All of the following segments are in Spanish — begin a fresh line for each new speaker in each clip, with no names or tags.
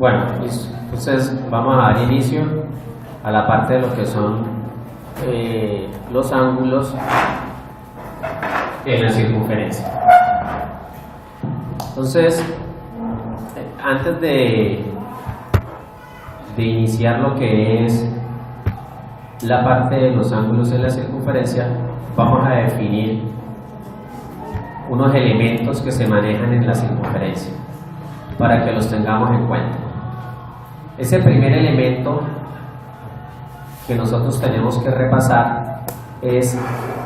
Bueno, entonces vamos a dar inicio a la parte de lo que son los ángulos en la circunferencia. Entonces, antes de iniciar lo que es la parte de los ángulos en la circunferencia, vamos a definir unos elementos que se manejan en la circunferencia para que los tengamos en cuenta. Ese primer elemento que nosotros tenemos que repasar es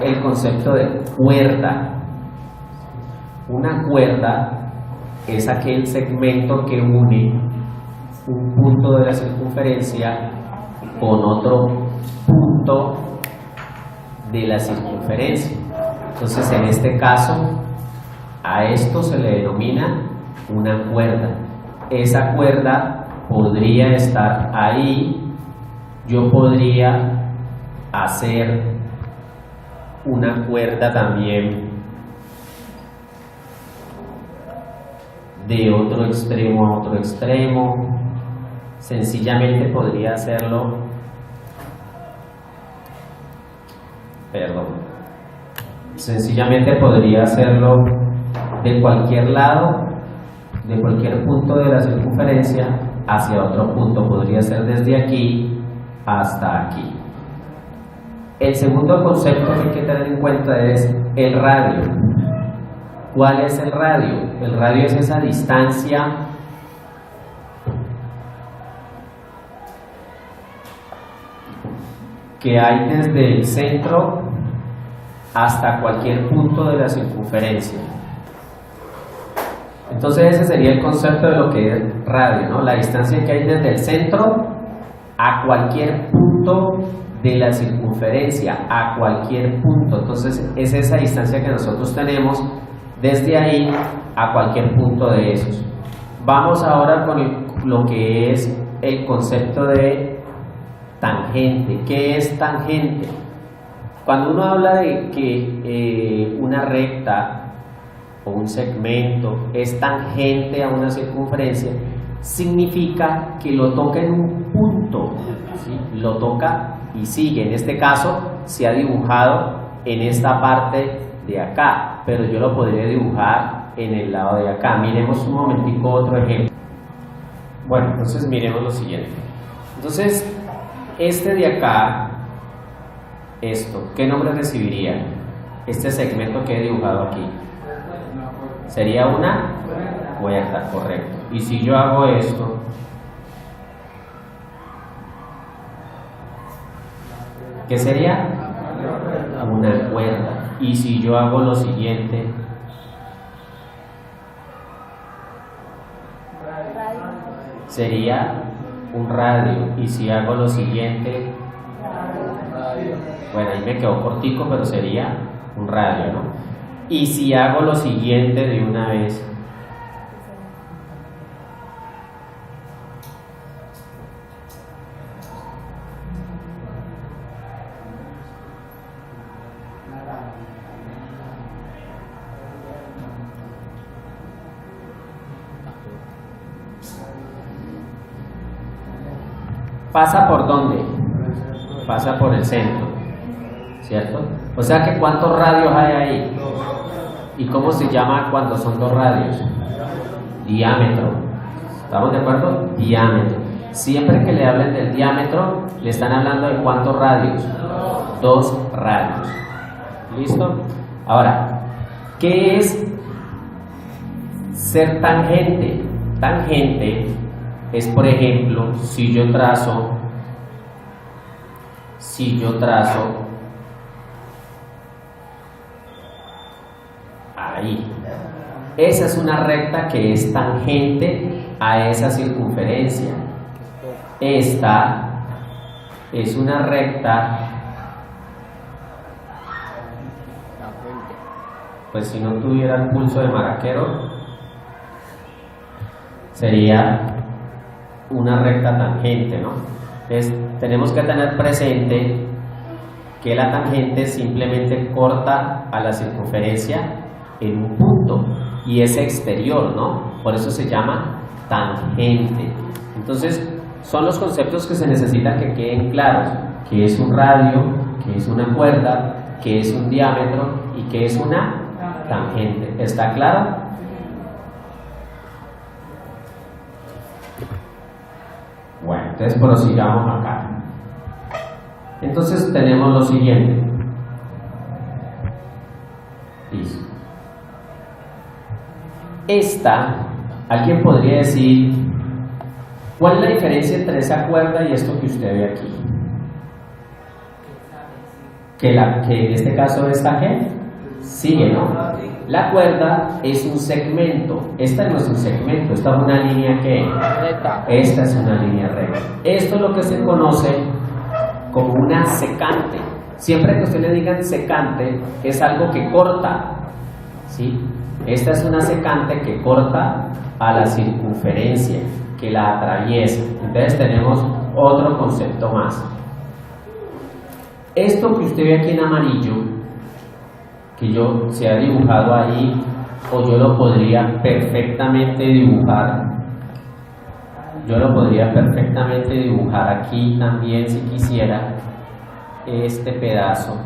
el concepto de cuerda. Una cuerda es aquel segmento que une un punto de la circunferencia con otro punto de la circunferencia. Entonces, en este caso, a esto se le denomina una cuerda. Esa cuerda podría estar ahí. Yo podría hacer una cuerda también de otro extremo a otro extremo. Sencillamente podría hacerlo, sencillamente podría hacerlo de cualquier lado, de cualquier punto de la circunferencia hacia otro punto. Podría ser desde aquí hasta aquí. El segundo concepto que hay que tener en cuenta es el radio. ¿Cuál es el radio? El radio es esa distancia que hay desde el centro hasta cualquier punto de la circunferencia. Entonces ese sería el concepto de lo que es radio, ¿no? La distancia que hay desde el centro a cualquier punto de la circunferencia, a cualquier punto. Entonces es esa distancia que nosotros tenemos desde ahí a cualquier punto de esos. Vamos ahora con lo que es el concepto de tangente. ¿Qué es tangente? Cuando uno habla de que una recta o un segmento es tangente a una circunferencia, significa que lo toca en un punto, ¿sí? Lo toca y sigue. En este caso se ha dibujado en esta parte de acá, pero yo lo podría dibujar en el lado de acá. Miremos un momentico otro ejemplo. Bueno, entonces miremos lo siguiente. Entonces, este de acá, esto, ¿qué nombre recibiría? Este segmento que he dibujado aquí sería una cuerda, correcto. Y si yo hago esto, ¿qué sería? Una cuerda. Y si yo hago lo siguiente, sería un radio. Y si hago lo siguiente, bueno, ahí me quedó cortico, pero sería un radio, ¿no? Y si hago lo siguiente de una vez, ¿pasa por dónde? Pasa por el centro, ¿cierto? O sea que ¿cuántos radios hay ahí? ¿Y cómo se llama cuando son dos radios? Diámetro. ¿Estamos de acuerdo? Diámetro. Siempre que le hablen del diámetro, le están hablando de ¿cuántos radios? Dos radios. ¿Listo? Ahora, ¿qué es ser tangente? Tangente es, por ejemplo, si yo trazo ahí, esa es una recta que es tangente a esa circunferencia. Esta es una recta, pues si no tuviera el pulso de maraquero, sería una recta tangente, ¿no? Entonces tenemos que tener presente que la tangente simplemente corta a la circunferencia en un punto y es exterior, ¿no? por eso se llama tangente. Entonces, son los conceptos que se necesitan que queden claros, que es un radio, que es una cuerda, que es un diámetro y que es una tangente. ¿Está claro? Bueno, entonces prosigamos acá. Entonces tenemos lo siguiente. Listo. Alguien podría decir, ¿cuál es la diferencia entre esa cuerda y esto que usted ve aquí? Que en este caso es tangente. Sigue, ¿no? La cuerda es un segmento. Esta no es un segmento, esta es una línea que esta es una línea recta. Esto es lo que se conoce como una secante. Siempre que usted le digan secante, es algo que corta, ¿sí? Esta es una secante que corta a la circunferencia, que la atraviesa. Entonces tenemos otro concepto más. Esto que usted ve aquí en amarillo, que se ha dibujado ahí, o yo lo podría perfectamente dibujar. Yo lo podría perfectamente dibujar aquí también si quisiera, este pedazo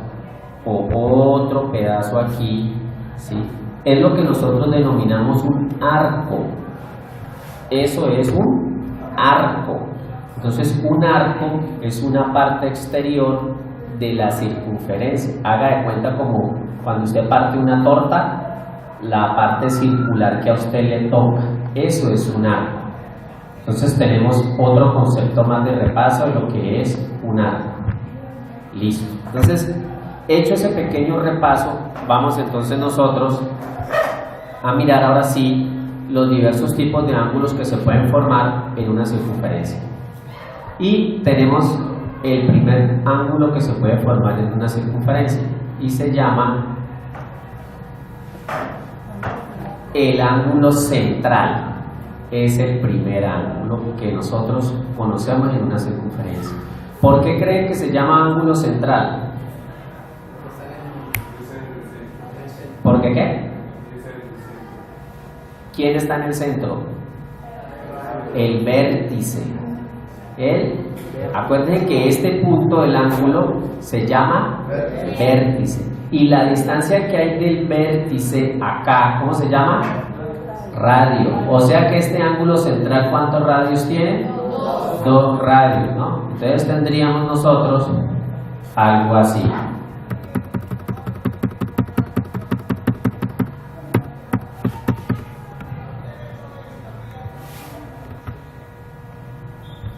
o otro pedazo aquí, ¿sí? Es lo que nosotros denominamos un arco. Eso es un arco. Entonces un arco es una parte exterior de la circunferencia. Haga de cuenta como cuando usted parte una torta, la parte circular que a usted le toca, eso es un arco. Entonces tenemos otro concepto más de repaso de lo que es un arco. Listo. Entonces, hecho ese pequeño repaso, vamos entonces nosotros a mirar ahora sí los diversos tipos de ángulos que se pueden formar en una circunferencia. Y tenemos el primer ángulo que se puede formar en una circunferencia y se llama el ángulo central. Es el primer ángulo que nosotros conocemos en una circunferencia. ¿Por qué creen que se llama ángulo central? ¿Por qué qué? ¿Quién está en el centro? El vértice. Acuérdense que este punto del ángulo se llama vértice. Y la distancia que hay del vértice acá, ¿cómo se llama? Radio. O sea que este ángulo central, ¿cuántos radios tiene? 2 radios, ¿no? Entonces tendríamos nosotros algo así.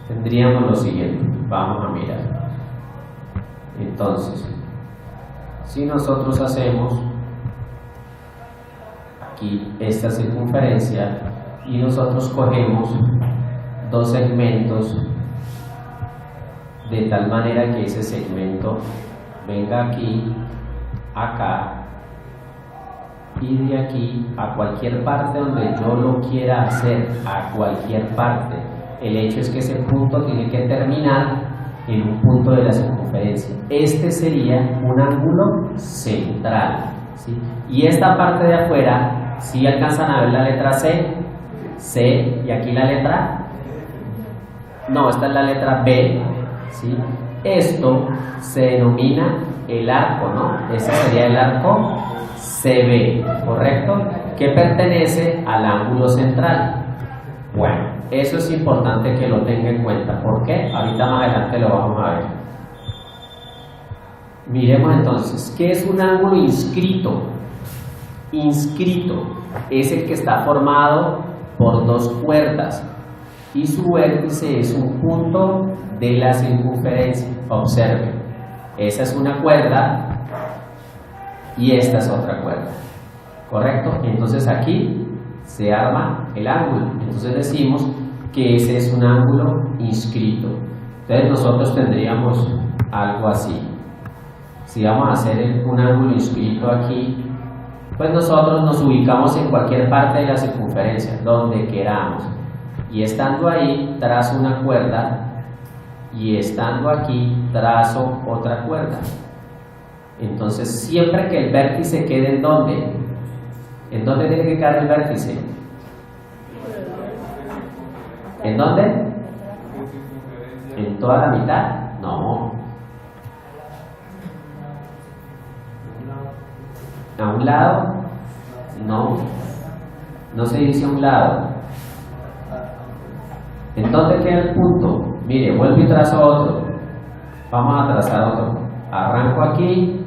Tendríamos lo siguiente. Vamos a mirar. Entonces, si nosotros hacemos aquí esta circunferencia y nosotros cogemos 2 segmentos de tal manera que ese segmento venga aquí, acá y de aquí a cualquier parte donde yo lo quiera hacer, a cualquier parte. El hecho es que ese punto tiene que terminar en un punto de la circunferencia. Este sería un ángulo central, ¿sí? Y esta parte de afuera, si alcanzan a ver la letra C, y aquí la letra, no, esta es la letra B, ¿sí? Esto se denomina el arco, ¿no? Ese sería el arco CB, ¿correcto? Que pertenece al ángulo central. Bueno, eso es importante que lo tenga en cuenta. ¿Por qué? Ahorita más adelante lo vamos a ver. Miremos entonces, ¿qué es un ángulo inscrito? Inscrito es el que está formado por 2 cuerdas y su vértice es un punto de la circunferencia. Observe, esa es una cuerda y esta es otra cuerda, ¿correcto? Entonces aquí se arma el ángulo. Entonces decimos que ese es un ángulo inscrito. Entonces nosotros tendríamos algo así. Si vamos a hacer un ángulo inscrito aquí, pues nosotros nos ubicamos en cualquier parte de la circunferencia, donde queramos. Y estando ahí, trazo una cuerda, y estando aquí, trazo otra cuerda. Entonces, siempre que el vértice quede ¿en dónde? ¿En dónde tiene que quedar el vértice? ¿En dónde? ¿En toda la mitad? No. ¿A un lado? No. No se dice a un lado. ¿En dónde queda el punto? Mire, vuelvo y trazo otro. Vamos a trazar otro. Arranco aquí,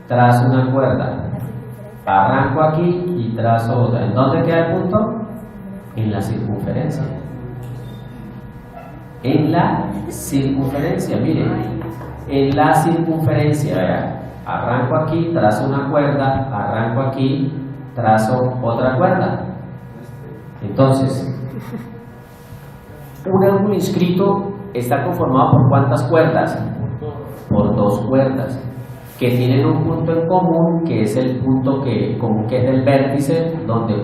trazo una cuerda. Arranco aquí y trazo otra. ¿En dónde queda el punto? En la circunferencia. En la circunferencia, mire. En la circunferencia, vea. Arranco aquí, trazo una cuerda. Arranco aquí, trazo otra cuerda. Entonces, un ángulo inscrito está conformado por ¿cuántas cuerdas? Por 2 cuerdas que tienen un punto en común, que es el punto común, que es el vértice,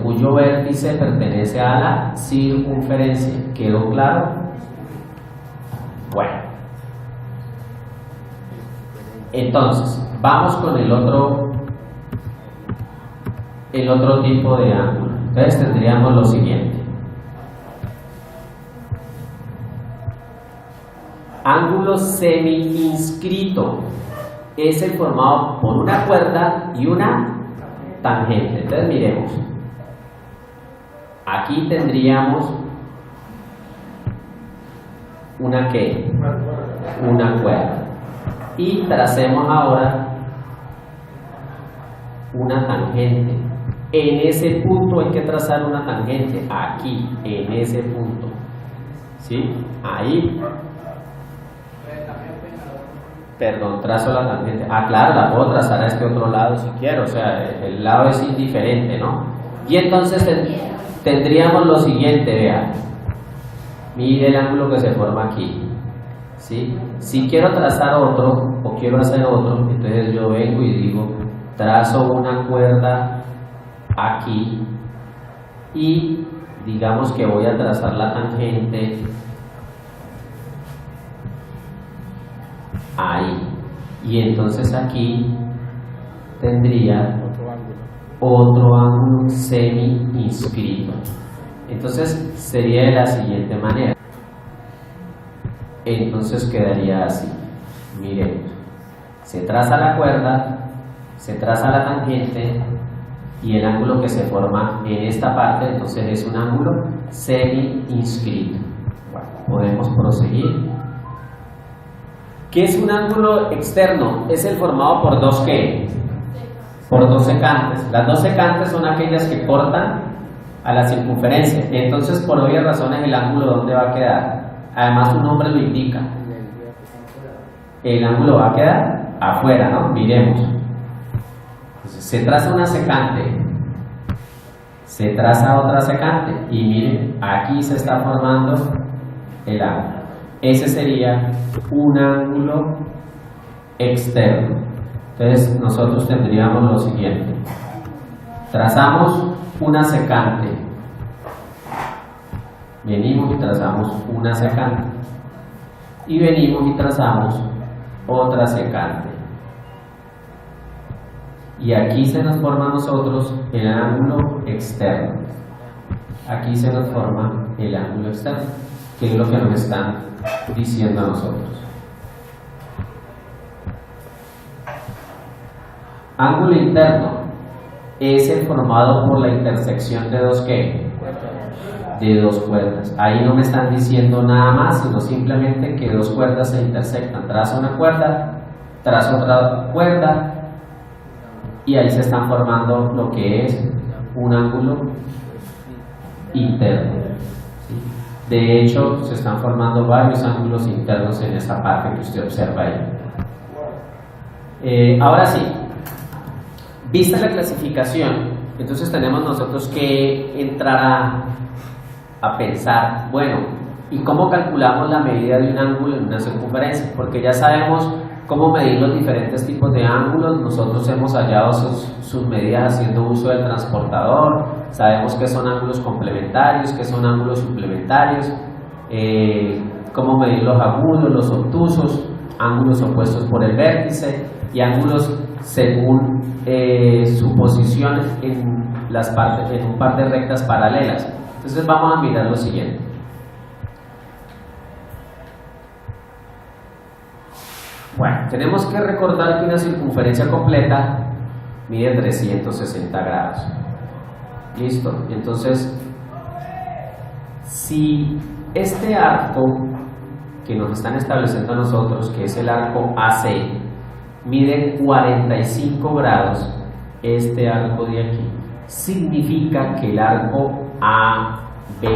cuyo vértice pertenece a la circunferencia. ¿Quedó claro? Bueno, entonces vamos con el otro tipo de ángulo. Entonces tendríamos lo siguiente: ángulo semi-inscrito es el formado por una cuerda y una tangente. Entonces miremos, aquí tendríamos una cuerda, y tracemos ahora una tangente. En ese punto hay que trazar una tangente, aquí, en ese punto, ¿sí? Ahí. Perdón, trazo la tangente. Claro, la puedo trazar a este otro lado si quiero, o sea, el lado es indiferente, ¿no? Y entonces tendríamos lo siguiente, vea. Mire el ángulo que se forma aquí, ¿sí? Si quiero trazar otro, o quiero hacer otro, entonces yo vengo y digo, trazo una cuerda aquí, y digamos que voy a trazar la tangente ahí, y entonces aquí tendría otro ángulo semi-inscrito. Entonces sería de la siguiente manera. Entonces quedaría así. Miremos, se traza la cuerda, se traza la tangente, y el ángulo que se forma en esta parte entonces es un ángulo semi-inscrito. Bueno, podemos proseguir. ¿Qué es un ángulo externo? Es el formado por dos ¿qué? Por 2 secantes. Las 2 secantes son aquellas que cortan a la circunferencia. Entonces, por obvias razones, el ángulo ¿dónde va a quedar? Además, su nombre lo indica. El ángulo va a quedar afuera, ¿no? Miremos. Entonces, se traza una secante, se traza otra secante, y miren, aquí se está formando el ángulo. Ese sería un ángulo externo. Entonces nosotros tendríamos lo siguiente: trazamos una secante, venimos y trazamos una secante, y venimos y trazamos otra secante, y aquí se nos forma a nosotros el ángulo externo. Aquí se nos forma el ángulo externo, que es lo que nos están diciendo a nosotros. Ángulo interno es el formado por la intersección de dos ¿qué? De 2 cuerdas. Ahí no me están diciendo nada más, sino simplemente que 2 cuerdas se intersectan. Trazo una cuerda, trazo otra cuerda, y ahí se están formando lo que es un ángulo interno. De hecho, se están formando varios ángulos internos en esa parte que usted observa ahí. Ahora sí, vista la clasificación, entonces tenemos nosotros que entrar a pensar, bueno, ¿y cómo calculamos la medida de un ángulo en una circunferencia? Porque ya sabemos cómo medir los diferentes tipos de ángulos. Nosotros hemos hallado sus medidas haciendo uso del transportador. Sabemos que son ángulos complementarios, que son ángulos suplementarios, cómo medir los agudos, los obtusos, ángulos opuestos por el vértice y ángulos según su posición en un par de rectas paralelas. Entonces vamos a mirar lo siguiente. tenemos que recordar que una circunferencia completa mide 360 grados. Listo. Entonces, si este arco que nos están estableciendo a nosotros, que es el arco AC, mide 45 grados, este arco de aquí, significa que el arco ABC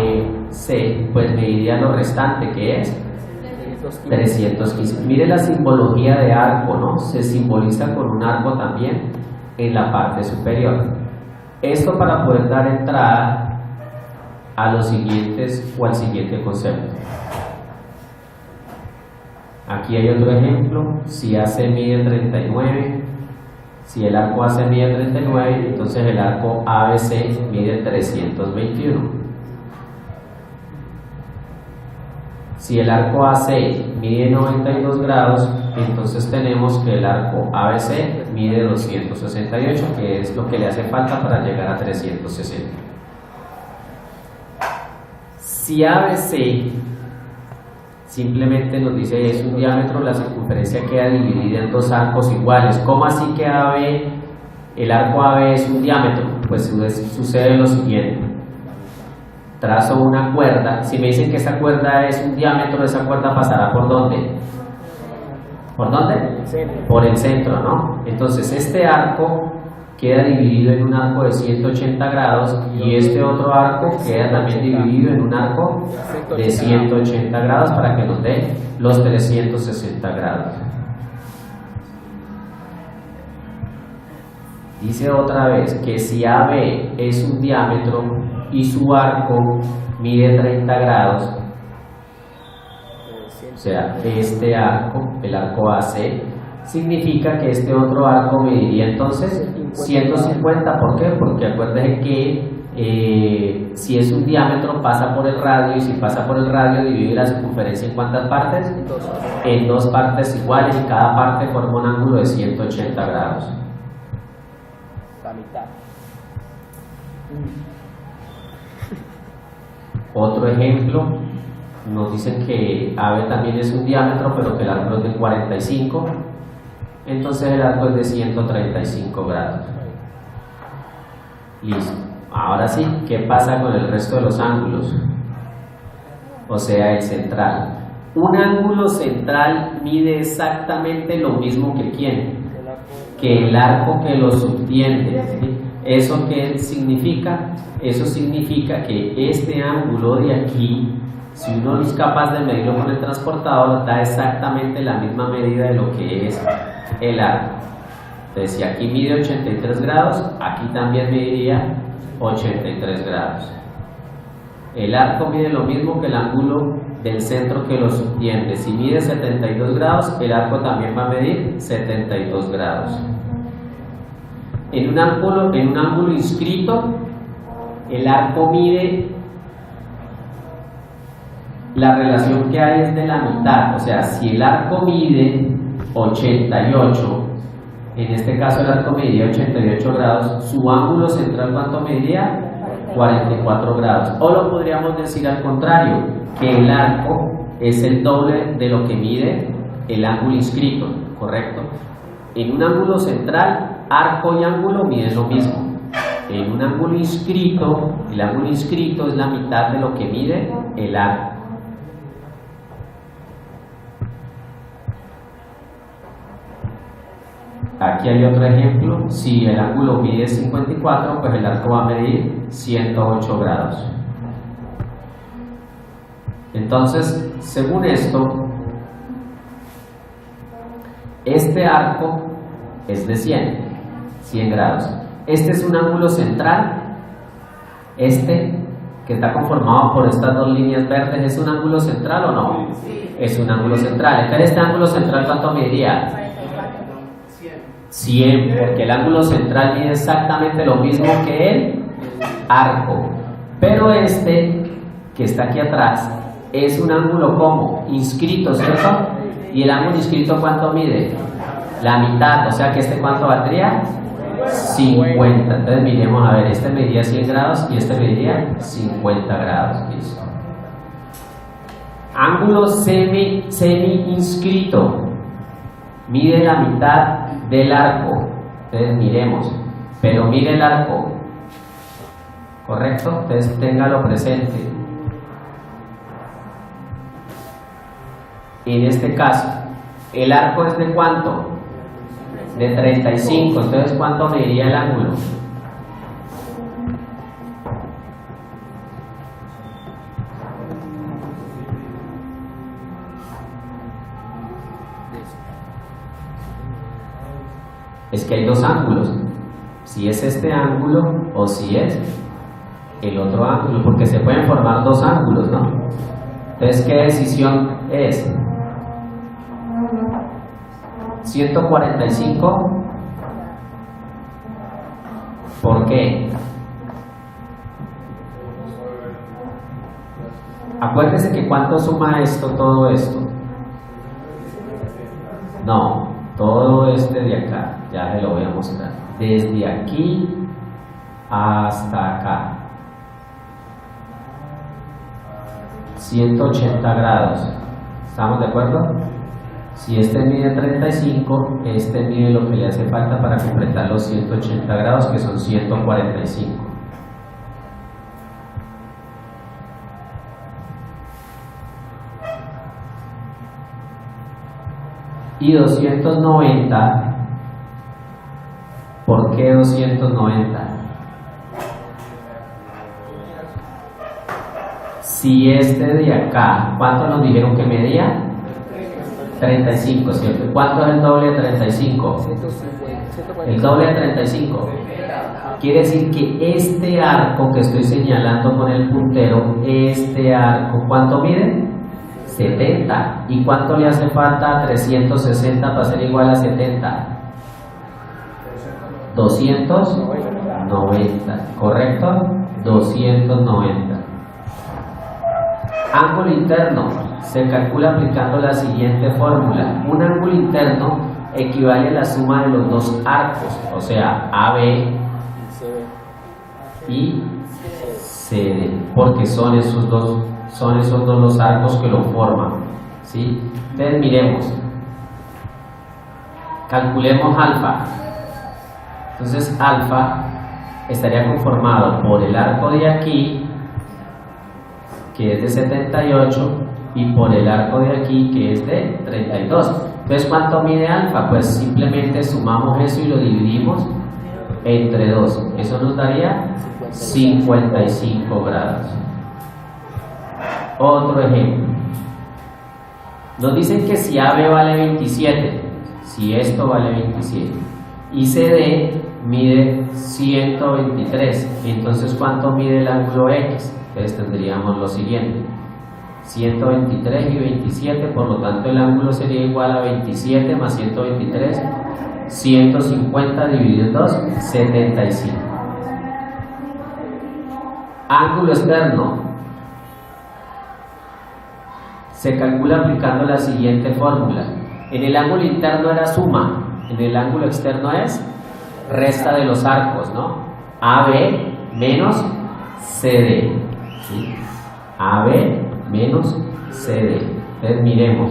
pues mediría lo restante, que es 315. Mire la simbología de arco, ¿no? Se simboliza con un arco también en la parte superior. Esto para poder dar entrada a los siguientes o al siguiente concepto. Aquí hay otro ejemplo. Si AC mide 39, si el arco AC mide 39, entonces el arco ABC mide 321. Si el arco AC mide 92 grados, entonces tenemos que el arco ABC mide 268, que es lo que le hace falta para llegar a 360. Si ABC simplemente nos dice es un diámetro, la circunferencia queda dividida en dos arcos iguales. ¿Cómo así que el arco AB es un diámetro? Pues sucede lo siguiente. Trazo una cuerda. Si me dicen que esta cuerda es un diámetro, esa cuerda pasará ¿por dónde? ¿Por dónde? Por el centro, ¿no? Entonces este arco queda dividido en un arco de 180 grados y este otro arco queda también dividido en un arco de 180 grados para que nos dé los 360 grados. Dice otra vez que si AB es un diámetro y su arco mide 30 grados, o sea, este arco, el arco AC, significa que este otro arco mediría entonces 150. ¿Por qué? Porque acuérdense que si es un diámetro pasa por el radio, y si pasa por el radio divide la circunferencia ¿en cuántas partes? En dos partes iguales, y cada parte forma un ángulo de 180 grados.
La mitad.
Otro ejemplo, nos dicen que AB también es un diámetro, pero que el arco es de 45, entonces el arco es de 135 grados. Listo. Ahora sí, ¿qué pasa con el resto de los ángulos? O sea, el central. Un ángulo central mide exactamente lo mismo que ¿quién? Que el arco que lo subtiende. ¿Sí? ¿Eso qué significa? Eso significa que este ángulo de aquí, si uno es capaz de medirlo con el transportador, da exactamente la misma medida de lo que es el arco. Entonces, si aquí mide 83 grados, aquí también mediría 83 grados. El arco mide lo mismo que el ángulo del centro que lo subtiende. Si mide 72 grados, el arco también va a medir 72 grados. En un ángulo inscrito, el arco mide, la relación que hay es de la mitad. O sea, si el arco mide 88, en este caso el arco mediría 88 grados, su ángulo central ¿cuánto mediría? 44 grados. O lo podríamos decir al contrario, que el arco es el doble de lo que mide el ángulo inscrito, ¿correcto? En un ángulo central, arco y ángulo miden lo mismo. En un ángulo inscrito, el ángulo inscrito es la mitad de lo que mide el arco. Aquí hay otro ejemplo. Si el ángulo mide 54, pues el arco va a medir 108 grados. Entonces, según esto, este arco es de 100 grados. Este es un ángulo central. Este, que está conformado por estas dos líneas verdes, ¿es un ángulo central o no? Sí. Es un ángulo central. Entonces, este ángulo central ¿cuánto mediría? 100, porque el ángulo central mide exactamente lo mismo que el arco. Pero este, que está aquí atrás, es un ángulo como inscrito, ¿cierto? Y el ángulo inscrito ¿cuánto mide? La mitad, o sea que este ¿cuánto valdría? 50. Entonces miremos, a ver, este mediría 100 grados y este mediría 50 grados. Listo. Ángulo semi inscrito mide la mitad del arco. Entonces miremos, pero mire el arco, ¿correcto? Entonces téngalo presente. En este caso, ¿el arco es de cuánto? De 35, entonces ¿cuánto mediría el ángulo? Es que hay dos ángulos, si es este ángulo o si es el otro ángulo, porque se pueden formar dos ángulos, ¿no? Entonces, ¿qué decisión es? 145. ¿Por qué? Acuérdese que ¿cuánto suma esto, todo esto? No, todo este de acá, ya se lo voy a mostrar. Desde aquí hasta acá. 180 grados. ¿Estamos de acuerdo? Si este mide 35, este mide lo que le hace falta para completar los 180 grados, que son 145. Y 290, ¿por qué 290? Si este de acá, ¿cuánto nos dijeron que medía? 35, ¿cierto? ¿Cuánto es el doble de 35?
150.
El doble de 35. Quiere decir que este arco que estoy señalando con el puntero, este arco, ¿cuánto mide? 70. ¿Y cuánto le hace falta a 360 para ser igual a 70? 290, ¿correcto? 290. Ángulo interno se calcula aplicando la siguiente fórmula. Un ángulo interno equivale a la suma de los dos arcos, o sea, AB y CD, porque son esos dos los arcos que lo forman, ¿sí? Entonces miremos, calculemos alfa. Entonces alfa estaría conformado por el arco de aquí, que es de 78, y por el arco de aquí, que es de 32. Entonces, ¿cuánto mide alfa? Pues simplemente sumamos eso y lo dividimos entre 2. Eso nos daría 55 grados. Otro ejemplo. Nos dicen que si AB vale 27, si esto vale 27, y CD mide 123, entonces ¿cuánto mide el ángulo X? Entonces tendríamos lo siguiente: 123 y 27, por lo tanto el ángulo sería igual a 27 más 123, 150 dividido en 2, 75. Ángulo externo se calcula aplicando la siguiente fórmula. En el ángulo interno era suma, en el ángulo externo es resta de los arcos, ¿no? AB menos CD, ¿sí? AB menos CD. Entonces miremos,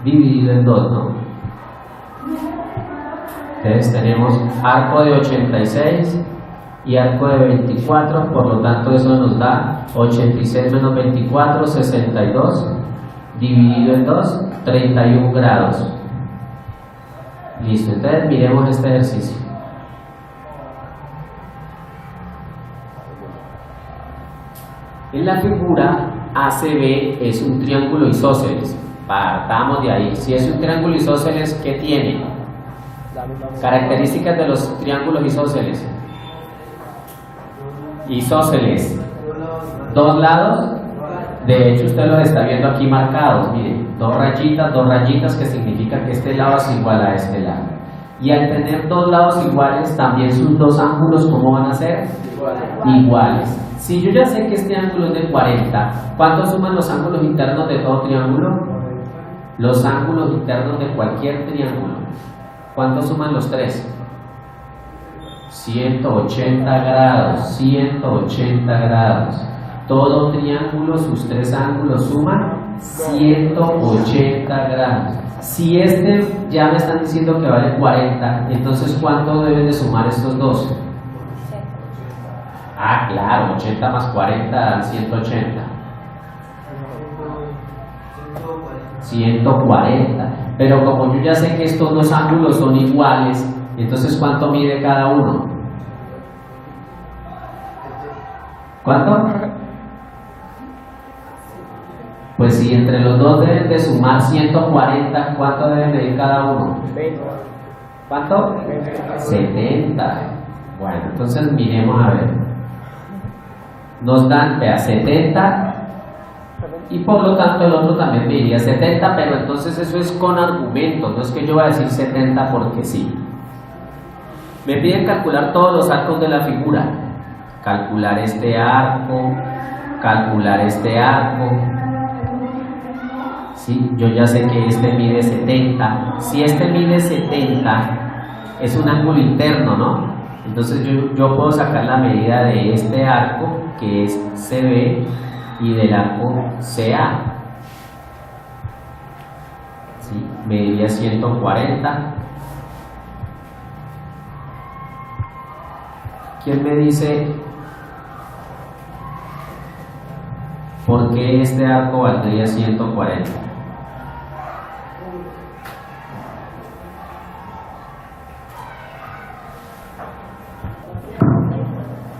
dividido en 2, ¿no? Entonces tenemos arco de 86 y arco de 24, por lo tanto eso nos da 86 menos 24, 62, dividido en 2, 31 grados. Listo, entonces miremos este ejercicio. En la figura ACB es un triángulo isósceles. Partamos de ahí. Si es un triángulo isósceles, ¿qué tiene? Características de los triángulos isósceles. Isósceles. Dos lados. De hecho, usted los está viendo aquí marcados. Mire, dos rayitas, que significa que este lado es igual a este lado. Y al tener dos lados iguales, también sus dos ángulos, ¿cómo van a ser? Iguales. Si yo ya sé que este ángulo es de 40, ¿cuánto suman los ángulos internos de todo triángulo? Los ángulos internos de cualquier triángulo. ¿Cuánto suman los tres? 180 grados, 180 grados. Todo triángulo, sus tres ángulos suman 180 grados. Si este ya me están diciendo que vale 40, entonces ¿cuánto deben de sumar estos dos? Ah, claro, 80 más 40 dan 180. 140. Pero como yo ya sé que estos dos ángulos son iguales, entonces ¿cuánto mide cada uno? ¿Cuánto? Pues si entre los dos deben de sumar 140, ¿cuánto deben medir cada uno?
20.
¿Cuánto? 70. Bueno, entonces miremos a ver. Nos dan, vea, 70 y por lo tanto el otro también me diría 70, pero entonces eso es con argumentos, no es que yo voy a decir 70 porque sí. Me piden calcular todos los arcos de la figura. Calcular este arco, calcular este arco. Sí, yo ya sé que este mide 70. Si este mide 70, es un ángulo interno, ¿no? Entonces yo puedo sacar la medida de este arco, que es CB, y del arco CA. ¿Sí? Mediría 140. ¿Quién me dice por qué este arco valdría 140?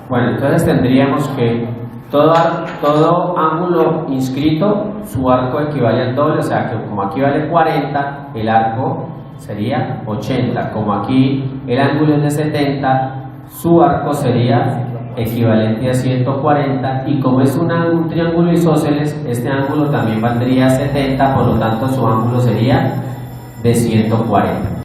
Bueno, entonces tendríamos que todo ángulo inscrito, su arco equivale al doble, o sea que como aquí vale 40, el arco sería 80. Como aquí el ángulo es de 70, su arco sería equivalente a 140. Y como es un triángulo isósceles, este ángulo también valdría 70, por lo tanto su ángulo sería de 140.